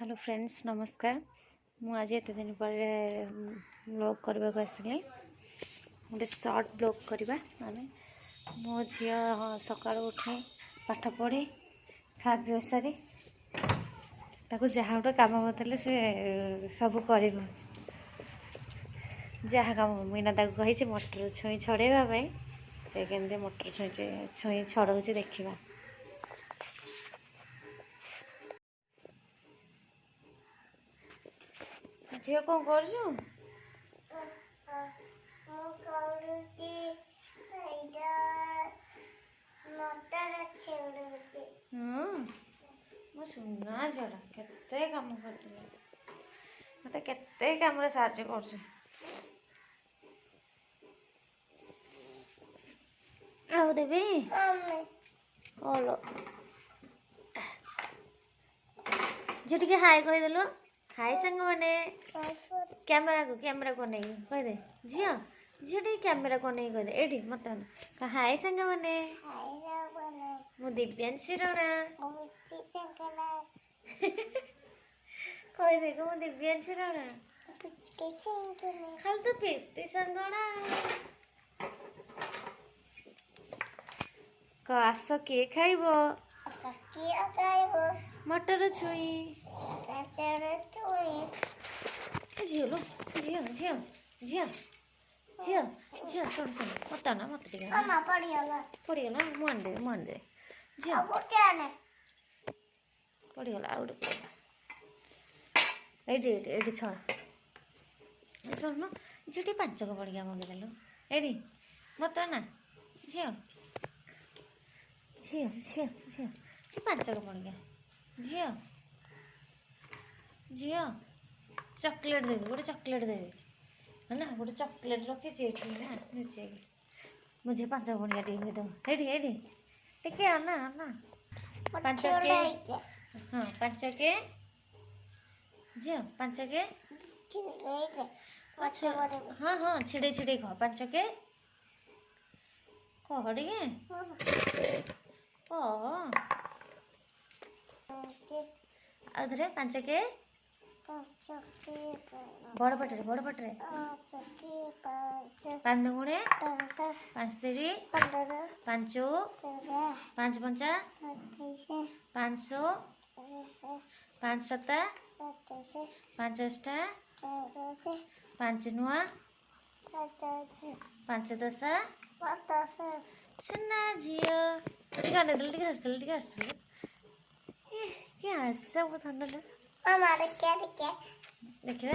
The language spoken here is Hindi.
हेलो फ्रेंड्स नमस्कार। मुझे एत दिन पर ब्लॉग करने को आसली गोटे शॉर्ट ब्लॉग करवा आम मो झी सका उठे पाठ पढ़ी खा पी सारी जहाँ गोटे कम बताले से सब कर जहाँ कम मुझे कही मटर छुई छड़ाई से केमती मटर छुई छड़ाऊँ देखा। झील कौन कर सुना झील केते काम कर मत केते काम साहाଯ୍य कर देवी झी टे हाय कहीदेलु हाय सांग मैंने कैमेरा को नहीं कहीदे झील झील टे कैमेरा को नहीं कहीदे एठी मत हाय सांग मैंने मु दिव्यांशी राणा कहीदे को मु दिव्यांशी राणा खाली तो पीती सांगणा आस किए खाइब मटर छुई झील झील झील झील झील झील शुण शुण मत ना मत पड़गला मुआन दे झील पड़गला आ ये छड़ शुण झील 5 को पड़ गया मंगेदेलु ये मत ना झील झील झील झील 5 को पड़ गया झील झील चॉकलेट देवी गोटे चॉकलेट देवी है ना गोटे चॉकलेट रखी ना नीचे मुझे 5 को पड़ गया टी दो ये टिके आना आना 5 के हाँ 5 के झील 5 के अच्छा हाँ हाँ छिड़े छिड़े कह 5 के कह टे आधे 5 के बड़ पटरे 5 गुणे 5 3 5 5 5 500 5 7 5 8 5 9 5 10 सुना झील क्या सब देखिए।